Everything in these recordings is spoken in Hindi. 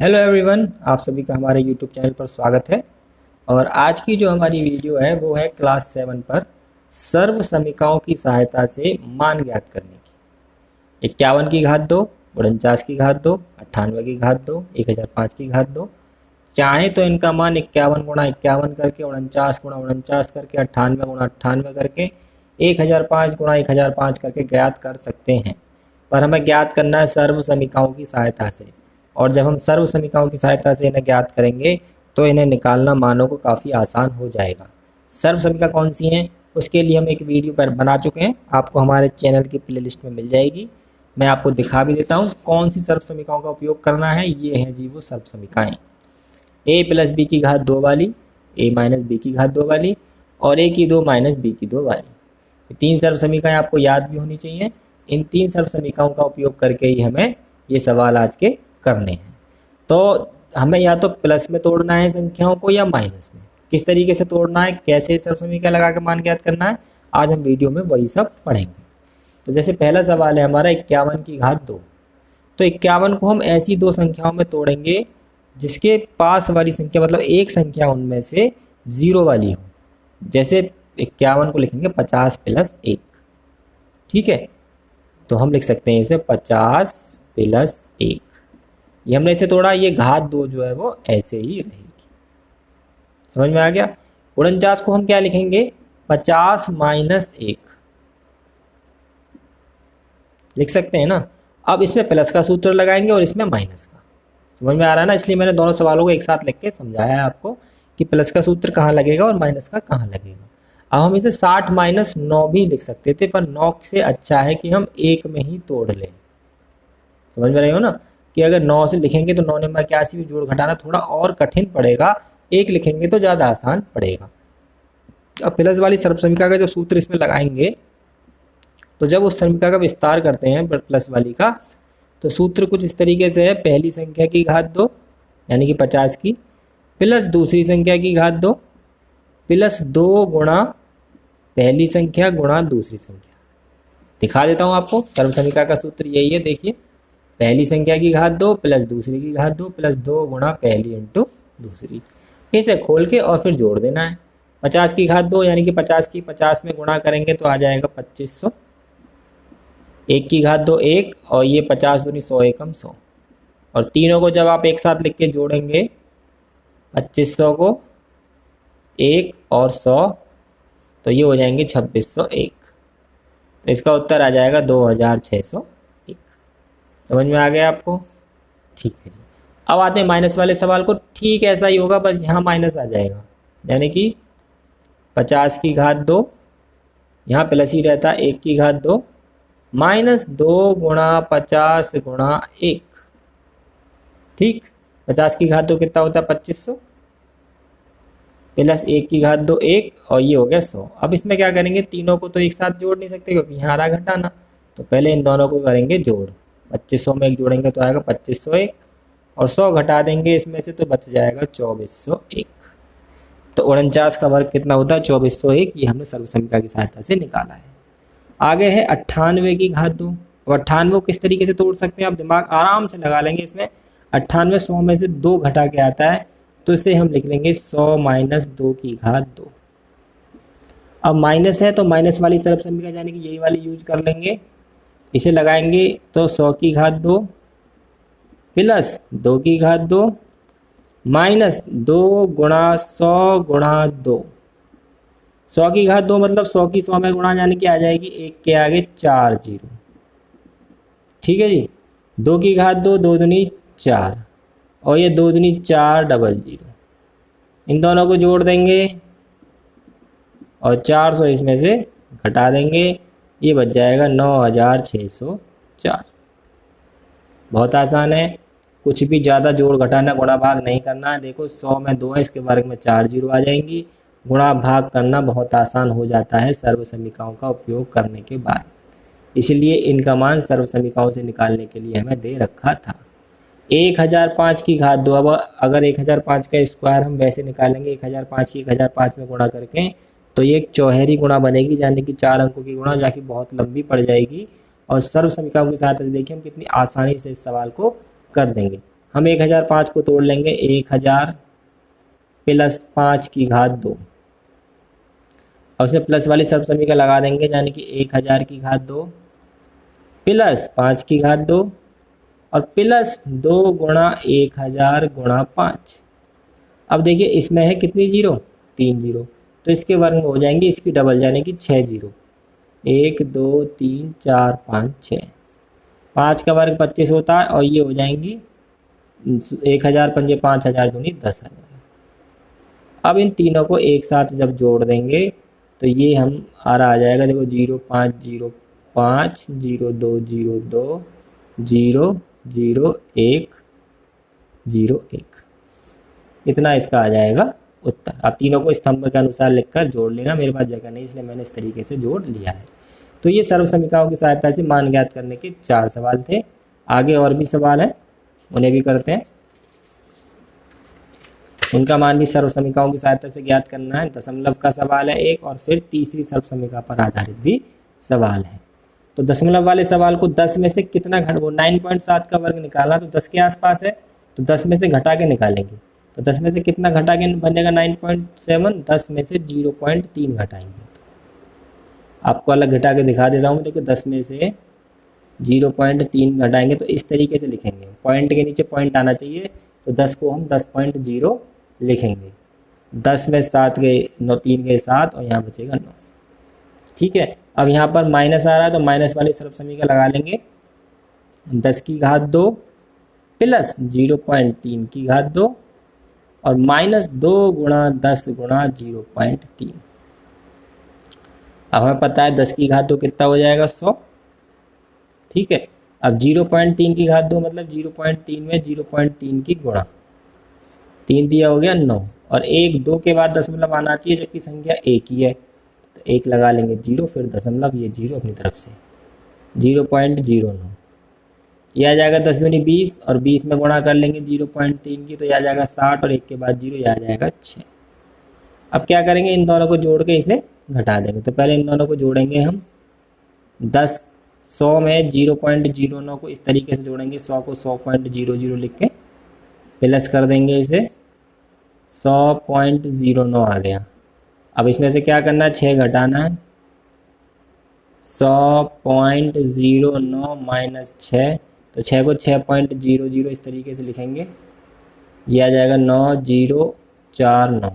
हेलो एवरीवन, आप सभी का हमारे यूट्यूब चैनल पर स्वागत है। और आज की जो हमारी वीडियो है वो है क्लास 7 पर सर्व समीकरणों की सहायता से मान ज्ञात करने की। 51 की घात 2, 49 की घात 2, 98 की घात 2, 1005 की घात 2। चाहे तो इनका मान 51 गुणा 51 करके, 49 गुणा 49 करके, 98 गुणा 98 करके, 1005 गुणा 1005 करके ज्ञात कर सकते हैं। पर हमें ज्ञात करना है सर्व समीकरणों की सहायता से। और जब हम सर्व समीकरणों की सहायता से इन्हें ज्ञात करेंगे तो इन्हें निकालना मानों को काफ़ी आसान हो जाएगा। सर्व समीकरण कौन सी हैं उसके लिए हम एक वीडियो पर बना चुके हैं, आपको हमारे चैनल की प्लेलिस्ट में मिल जाएगी। मैं आपको दिखा भी देता हूँ कौन सी सर्व समीकरणों का उपयोग करना है। ये हैं जी वो सर्व समीकरण, a प्लस बी की घात 2 वाली, a माइनस बी की घात 2 वाली और a की 2 माइनस बी की 2 वाली। तीन सर्व समीकरण आपको याद भी होनी चाहिए। इन तीन सर्व समीकरणों का उपयोग करके ही हमें ये सवाल आज के करने हैं। तो हमें या तो प्लस में तोड़ना है संख्याओं को या माइनस में। किस तरीके से तोड़ना है, कैसे सर्व समीकरण लगा के मान ज्ञात करना है, आज हम वीडियो में वही सब पढ़ेंगे। तो जैसे पहला सवाल है हमारा 51 की घात 2। तो 51 को हम ऐसी दो संख्याओं में तोड़ेंगे जिसके पास वाली संख्या मतलब एक संख्या उनमें से जीरो वाली हो। जैसे 51 को लिखेंगे 50 प्लस 1। ठीक है, तो हम लिख सकते हैं इसे 50 प्लस 1। ये हमने इसे तोड़ा, ये घात 2 जो है वो ऐसे ही रहेगी। समझ में आ गया। 49 को हम क्या लिखेंगे, 50 माइनस 1 लिख सकते हैं ना। अब इसमें प्लस का सूत्र लगाएंगे और इसमें माइनस का। समझ में आ रहा है ना, इसलिए मैंने दोनों सवालों को एक साथ लिख के समझाया है आपको कि प्लस का सूत्र कहाँ लगेगा और माइनस का कहाँ लगेगा। अब हम इसे 60 माइनस 9 भी लिख सकते थे, पर 9 से अच्छा है कि हम एक में ही तोड़ लें। समझ में रहे हो ना कि अगर 9 से लिखेंगे तो 9 नंबर क्या सी जोड़ घटाना थोड़ा और कठिन पड़ेगा, एक लिखेंगे तो ज़्यादा आसान पड़ेगा। अब प्लस वाली सर्व समीकरण का जब सूत्र इसमें लगाएंगे तो जब उस समीकरण का विस्तार करते हैं प्लस वाली का, तो सूत्र कुछ इस तरीके से है। पहली संख्या की घात 2 यानी कि 50 की, प्लस दूसरी संख्या की घात 2 प्लस 2 गुणा पहली संख्या गुणा दूसरी संख्या। दिखा देता हूँ आपको, सर्व समीकरण का सूत्र यही है। देखिए, पहली संख्या की घात 2 प्लस दूसरी की घात 2 प्लस 2 गुणा पहली इंटू दूसरी। इसे खोल के और फिर जोड़ देना है। 50 की घात 2 यानी कि 50 की 50 में गुणा करेंगे तो आ जाएगा 2500। 1 की घात 2 1 और ये 50 दूनी 100 एकम 100। और तीनों को जब आप एक साथ लिख के जोड़ेंगे 2500 को 1 और 100 तो ये हो जाएंगे 2601। तो इसका उत्तर आ जाएगा 2601। समझ में आ गया आपको? ठीक है जी। अब आते हैं माइनस वाले सवाल को। ठीक ऐसा ही होगा, बस यहाँ माइनस आ जाएगा, यानी कि 50 की घात 2, यहाँ प्लस ही रहता 1 की घात 2 माइनस 2 गुणा 50 गुणा 1। ठीक, 50 की घात 2 कितना होता है 2500 प्लस 1 की घात 2 1 और ये हो गया 100। अब इसमें क्या करेंगे, तीनों को तो एक साथ जोड़ नहीं सकते क्योंकि यहाँ आ रहा घटाना, तो पहले इन दोनों को करेंगे जोड़। 2500 में एक जोड़ेंगे तो आएगा 2501 और 100 घटा देंगे इसमें से तो बच जाएगा 2401। तो 49 का वर्ग कितना होता है 2401। ये हमने सर्व समीकरण की सहायता से निकाला है। आगे है 98 की घात 2। अब 98 को किस तरीके से तोड़ सकते हैं, आप दिमाग आराम से लगा लेंगे। इसमें 98 100 में से 2 घटा के आता है तो इसे हम लिख लेंगे 100 माइनस 2 की घात 2। अब माइनस है तो माइनस वाली सर्व समीकरण यानी कि यही वाली यूज कर लेंगे। इसे लगाएंगे तो 100 की घात 2 प्लस 2 की घात 2 माइनस 2 गुणा 100 गुणा 2। 100 की घात 2 मतलब 100 की 100 में गुणा यानी कि आ जाएगी 1 के आगे 4 जीरो। ठीक है जी। 2 की घात 2 2 दूनी 4 और ये 2 दूनी 4 डबल जीरो। इन दोनों को जोड़ देंगे और 400 इसमें से घटा देंगे, ये बच जाएगा 9604। बहुत आसान है, कुछ भी ज़्यादा जोड़ घटाना गुणा भाग नहीं करना है। देखो 100 में 2 है, इसके वर्ग में 4 जीरो आ जाएंगी। गुणा भाग करना बहुत आसान हो जाता है सर्व समीकरणों का उपयोग करने के बाद, इसलिए इनका मान सर्व समीकरणों से निकालने के लिए हमें दे रखा था। 1005 की घात 2। अब अगर 1005 का स्क्वायर हम वैसे निकालेंगे 1005 की 1005 में गुणा करके तो ये एक चौहेरी गुणा बनेगी, यानी कि 4 अंकों की गुणा, जाकि बहुत लंबी पड़ जाएगी। और सर्व समीकरणों के साथ देखिए हम कितनी आसानी से इस सवाल को कर देंगे। हम 1005 को तोड़ लेंगे, 1000 प्लस 5 की घात 2, और उसमें प्लस वाली सर्व समीकरण लगा देंगे, यानी कि 1000 की घात 2 प्लस 5 की घात 2 और प्लस 2 गुणा 1000 गुणा 5। अब देखिए इसमें है कितनी जीरो, 3 जीरो, तो इसके वर्ग में हो जाएंगे इसकी डबल, यानी कि 6 जीरो, 1 2 3 4 5 6। 5 का वर्ग 25 होता है और ये हो जाएंगी 1000 पंजे 5000 दूनी 10,000। अब इन तीनों को एक साथ जब जोड़ देंगे तो ये हम आ जाएगा, देखो 0505 0202 00101, इतना इसका आ जाएगा उत्तर। अब तीनों को स्तंभ के अनुसार लिखकर जोड़ लेना, मेरे पास जगह नहीं इसलिए मैंने इस तरीके से जोड़ लिया है। तो ये सर्व समीकरणों की सहायता से मान ज्ञात करने के 4 सवाल थे। आगे और भी सवाल हैं, उन्हें भी करते हैं। उनका मान भी सर्व समीकरणों की सहायता से ज्ञात करना है। दशमलव का सवाल है एक, और फिर तीसरी सर्व समीकरण पर आधारित भी सवाल है। तो दशमलव वाले सवाल को 10 में से कितना घट, वो 9.7 का वर्ग निकालना, तो 10 के आसपास है, तो 10 में से घटा के निकालेंगे। तो 10 में से कितना घटा के बनेगा 9.7, 10 में से 0.3 घटाएंगे। आपको अलग घटा के दिखा देता हूँ। देखो 10 में से 0.3 घटाएंगे तो इस तरीके से लिखेंगे, पॉइंट के नीचे पॉइंट आना चाहिए, तो 10 को हम 10.0 लिखेंगे। 10 में 7 गए, 9 3 गए 7, और यहाँ बचेगा 9। ठीक है, अब यहाँ पर माइनस आ रहा है तो माइनस वाली सर्व समीकरण लगा लेंगे, 10 की घात 2 प्लस 0.3 की घात 2 और माइनस 2 गुणा 10 गुणा 0.3। अब हमें पता है 10 की घात 2 कितना हो जाएगा, 100। ठीक है, अब 0.3 की घात 2 मतलब 0.3 में 0.3 की गुणा, 3 दिया हो गया 9, और 1 2 के बाद दशमलव आना चाहिए जबकि संख्या एक ही है, तो 1 लगा लेंगे 0, फिर दशमलव, ये 0 अपनी तरफ से 0.09। ये आ जाएगा 10 दूनी 20, और 20 में गुणा कर लेंगे 0.3 की, तो यह आ जाएगा 60, और 1 के बाद 0, यह आ जाएगा 6। अब क्या करेंगे, इन दोनों को जोड़ के इसे घटा देंगे। तो पहले इन दोनों को जोड़ेंगे हम, 100 में 0.09 को इस तरीके से जोड़ेंगे, 100 को 100.00 लिख के प्लस कर देंगे, इसे 100.09 आ गया। अब इसमें से क्या करना है, 6 घटाना है, 100.09 माइनस 6, तो 6 को 6.00 इस तरीके से लिखेंगे, यह आ जाएगा 9049,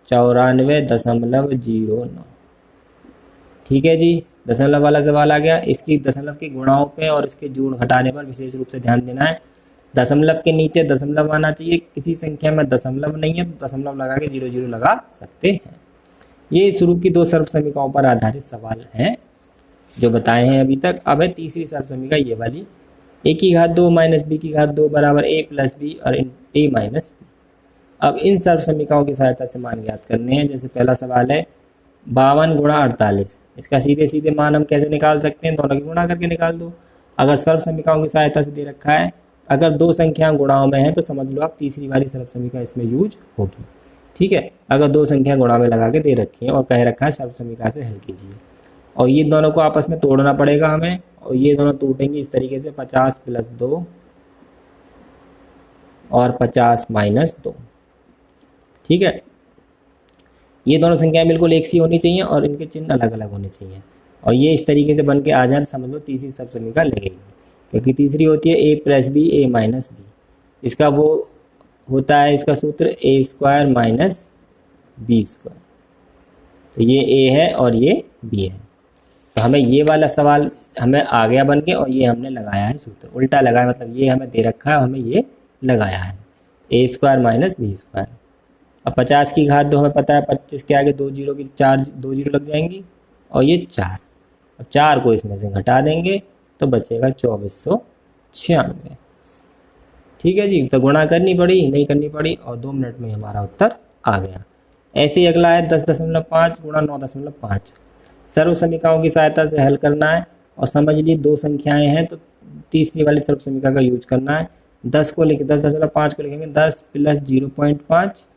94.09। ठीक है जी, दशमलव वाला सवाल आ गया। इसकी दशमलव के गुणाओं पे और इसके जोड़ घटाने पर विशेष रूप से ध्यान देना है। दशमलव के नीचे दशमलव आना चाहिए, किसी संख्या में दशमलव नहीं है तो दशमलव लगा के 00 लगा सकते हैं। ये शुरू की 2 सर्व समीकरणों पर आधारित सवाल हैं जो बताए हैं अभी तक। अब है तीसरी सर्व समीकरण, ये वाली, a की घात 2 माइनस b की घात 2 बराबर a प्लस बी और a माइनस बी। अब इन सर्व समीकरणों की सहायता से मान ज्ञात करने हैं। जैसे पहला सवाल है 52 गुणा 48, इसका सीधे सीधे मान हम कैसे निकाल सकते हैं, दोनों की गुणा करके निकाल दो। अगर सर्व समीकरणों की सहायता से दे रखा है, अगर 2 संख्या गुणाओं में है तो समझ लो आप तीसरी वाली सर्व समीकरण इसमें यूज होगी। ठीक है, अगर 2 संख्या गुणा में लगा के दे रखी है और कह रखा है सर्व समीकरण से हल कीजिए, और ये दोनों को आपस में तोड़ना पड़ेगा हमें, और ये दोनों टूटेंगे इस तरीके से, 50 प्लस 2 और 50 माइनस 2। ठीक है, ये दोनों संख्याएं बिल्कुल एक सी होनी चाहिए और इनके चिन्ह अलग अलग होने चाहिए, और ये इस तरीके से बन के आ जाए, समझ लो तीसरी सर्व समीकरण लगेगी। क्योंकि तीसरी होती है a plus B A minus B, इसका वो होता है इसका सूत्र a square minus B square. तो ये a है और ये b है, तो हमें ये वाला सवाल हमें आ गया बन के, और ये हमने लगाया है सूत्र, उल्टा लगाया, मतलब ये हमें दे रखा है, हमें ये लगाया है a square minus B square. अब 50 की घात 2 हमें पता है, 25 के आगे 2 जीरो की 4 2 जीरो लग जाएंगी, और ये 4। अब 4 को इसमें से घटा देंगे तो बचेगा 2496। ठीक है जी, तो गुणा करनी पड़ी, नहीं करनी पड़ी, और 2 मिनट में हमारा उत्तर आ गया। ऐसे ही अगला है 10.5 गुणा 9.5। सर्व समीकरणों की सहायता से हल करना है, और समझ ली 2 संख्याएं हैं तो तीसरी वाली सर्व समीकरण का यूज करना है। 10 को लिख 10.5 को लिखेंगे 10 प्लस 0.5,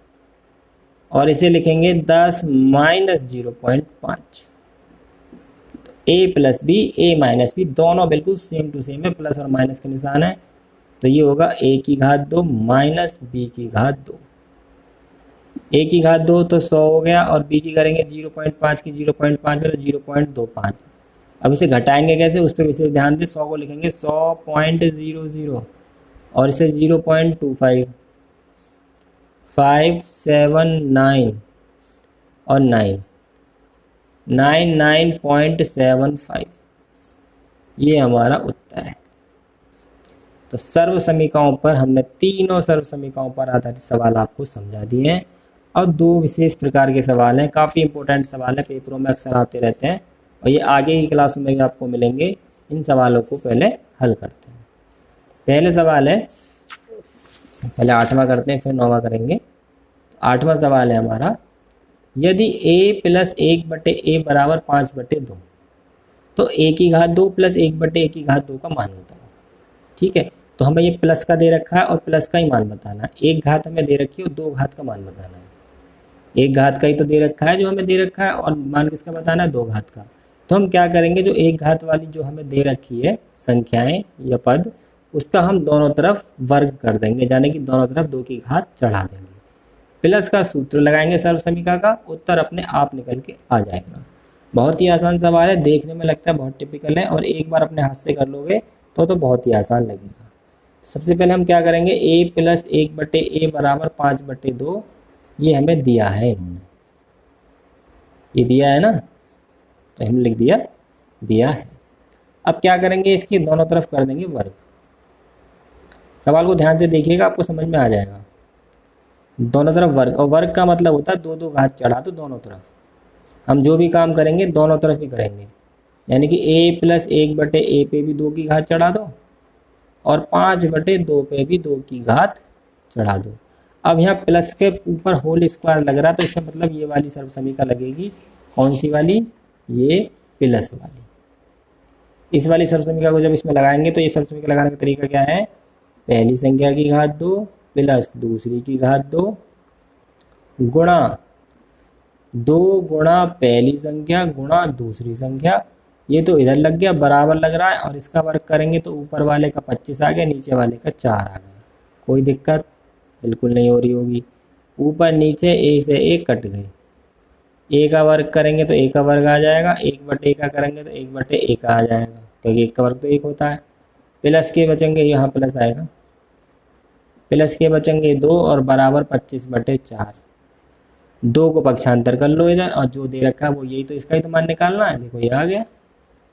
और इसे लिखेंगे 10 minus 0.5। a plus B A minus B दोनों बिल्कुल सेम टू सेम है, प्लस और माइनस का निशान है, तो ये होगा a की घात 2 माइनस b की घात 2। a की घात 2 तो 100 हो गया, और b की करेंगे 0.5 की 0.5 में तो 0.25। अब इसे घटाएंगे कैसे, उस पर विशेष ध्यान दें। 100 को लिखेंगे 100.00 और इसे 0.25, 5, 7, 9 और 9, 99.75 ये हमारा उत्तर है। तो सर्व समीकरणों पर हमने तीनों सर्व समीकरणों पर आधारित सवाल आपको समझा दिए हैं। और दो विशेष प्रकार के सवाल हैं, काफ़ी इंपॉर्टेंट सवाल हैं, पेपरों में अक्सर आते रहते हैं और ये आगे की क्लासों में भी आपको मिलेंगे। इन सवालों को पहले हल करते हैं। पहले सवाल है, पहले 8वां करते हैं फिर 9वां करेंगे। 8वां सवाल है हमारा, यदि a प्लस 1/a बराबर 5/2 तो a की घात 2 प्लस 1/a की घात 2 का मान बताओ। ठीक है, तो हमें ये प्लस का दे रखा है और प्लस का ही मान बताना है। एक घात हमें दे रखी है और 2 घात का मान बताना है। एक घात का ही तो दे रखा है जो हमें दे रखा है, और मान किसका बताना है, 2 घात का। तो हम क्या करेंगे, जो एक घात वाली जो हमें दे रखी है संख्याएं या पद, उसका हम दोनों तरफ वर्ग कर देंगे, यानी कि दोनों तरफ 2 की घात चढ़ा देंगे। प्लस का सूत्र लगाएंगे सर्व समीकरण का, उत्तर अपने आप निकल के आ जाएगा। बहुत ही आसान सवाल है, देखने में लगता है बहुत टिपिकल है, और एक बार अपने हाथ से कर लोगे तो बहुत ही आसान लगेगा। सबसे पहले हम क्या करेंगे, a प्लस 1/a बराबर 5/2 ये हमें दिया है, इन्होंने ये दिया है ना, तो हमने लिख दिया है। अब क्या करेंगे, इसकी दोनों तरफ कर देंगे वर्ग। सवाल को ध्यान से देखिएगा, आपको समझ में आ जाएगा। दोनों तरफ वर्ग, और वर्ग का मतलब होता है 2 घात चढ़ा दो दोनों तरफ। हम जो भी काम करेंगे दोनों तरफ ही करेंगे, यानी कि a प्लस 1/a पे भी 2 की घात चढ़ा दो और 5/2 पे भी 2 की घात चढ़ा दो। अब यहाँ प्लस के ऊपर होल स्क्वायर लग रहा है, तो इसका मतलब ये वाली सर्व समीकरण लगेगी। कौन सी वाली, ये प्लस वाली। इस वाली सर्व समीकरण को जब इसमें लगाएंगे तो ये सर्व समीकरण लगाने का तरीका क्या है, पहली संख्या की घात 2 प्लस दूसरी की घात 2 गुणा 2 गुणा पहली संख्या गुणा दूसरी संख्या। ये तो इधर लग गया, बराबर लग रहा है, और इसका वर्ग करेंगे तो ऊपर वाले का 25 आ गया, नीचे वाले का 4 आ गया। कोई दिक्कत बिल्कुल नहीं हो रही होगी। ऊपर नीचे a से a कट गए, a का वर्ग करेंगे तो a का वर्ग आ जाएगा, 1/a का करेंगे तो 1/a का आ जाएगा, क्योंकि 1 का वर्ग तो 1 होता है। प्लस के बचेंगे, यहाँ प्लस आएगा, प्लस के बचेंगे 2 और बराबर 25/4। 2 को पक्षांतर कर लो इधर, और जो दे रखा है वो यही, तो इसका ही तो मान निकालना है। देखो ये आ गया,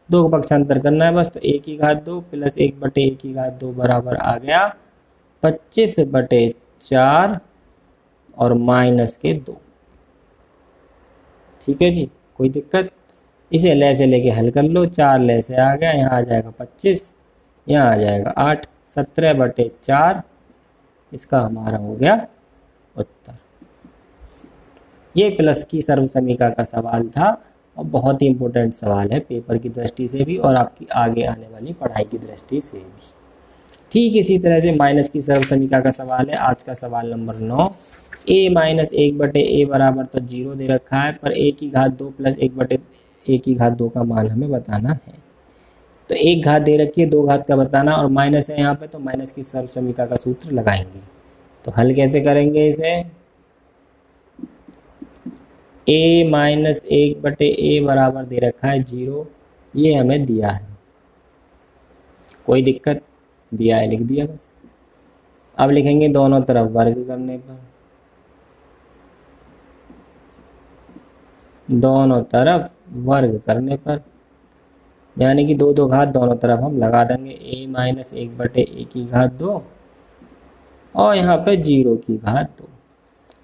2 को पक्षांतर करना है बस, तो a की घात 2 प्लस 1/a की घात 2 बराबर आ गया 25/4 और माइनस के 2। ठीक है जी, कोई दिक्कत। इसे ले से लेके हल कर लो, 4 ले से आ गया, यहाँ आ जाएगा 25, यहाँ आ जाएगा 8, 17/4 इसका हमारा हो गया उत्तर। ये प्लस की सर्व समीकरण का सवाल था, और बहुत ही इम्पोर्टेंट सवाल है पेपर की दृष्टि से भी और आपकी आगे आने वाली पढ़ाई की दृष्टि से भी। ठीक इसी तरह से माइनस की सर्व समीकरण का सवाल है आज का सवाल नंबर 9। a माइनस 1/a बराबर तो 0 दे रखा है, पर a की घात 2 प्लस 1/a की घात 2 का मान हमें बताना है। तो 1 घात दे रखी है, 2 घात का बताना, और माइनस है यहाँ पे, तो माइनस की सर्व समीकरण का सूत्र लगाएंगे। तो हल कैसे करेंगे इसे, a माइनस 1/a बराबर दे रखा है 0, ये हमें दिया है। कोई दिक्कत, दिया है लिख दिया बस। अब लिखेंगे दोनों तरफ वर्ग करने पर, दोनों तरफ वर्ग करने पर, यानी कि 2 घात दोनों तरफ हम लगा देंगे। a माइनस 1/a की घात 2 और यहाँ पे 0 की घात 2।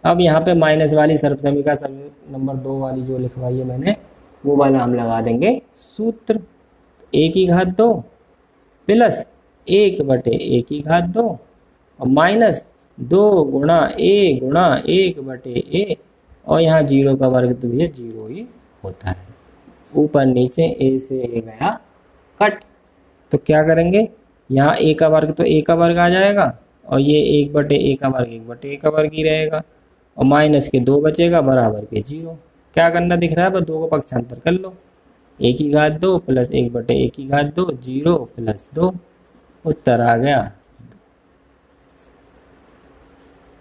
अब यहाँ पे माइनस वाली सर्व समीकरण नंबर 2 वाली जो लिखवाई है मैंने, वो वाला हम लगा देंगे सूत्र। a की घात 2 प्लस 1/a की घात 2 और माइनस 2 गुणा a गुणा 1/a, और यहाँ 0 का वर्ग तो भैया 0 ही होता है। ऊपर नीचे a से a गया कट, तो क्या करेंगे, यहाँ a का वर्ग तो a का वर्ग आ जाएगा, और ये 1/a का वर्ग 1/a का वर्ग ही रहेगा, और माइनस के 2 बचेगा बराबर के 0। क्या करना दिख रहा है, बस 2 को पक्षांतर कर लो, a की घात 2 प्लस 1/a की घात 2, 0 प्लस 2, उत्तर आ गया।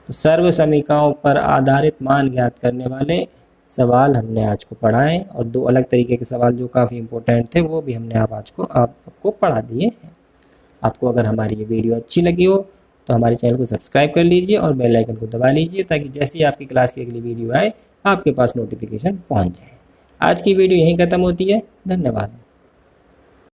तो सर्व समीकरणों पर आधारित मान ज्ञात करने वाले सवाल हमने आज को पढ़ाए और दो अलग तरीके के सवाल जो काफ़ी इम्पोर्टेंट थे वो भी हमने आपको पढ़ा दिए हैं। आपको अगर हमारी ये वीडियो अच्छी लगी हो तो हमारे चैनल को सब्सक्राइब कर लीजिए और बेल आइकन को दबा लीजिए ताकि जैसे ही आपकी क्लास की अगली वीडियो आए आपके पास नोटिफिकेशन पहुंच जाए। आज की वीडियो यहीं ख़त्म होती है। धन्यवाद।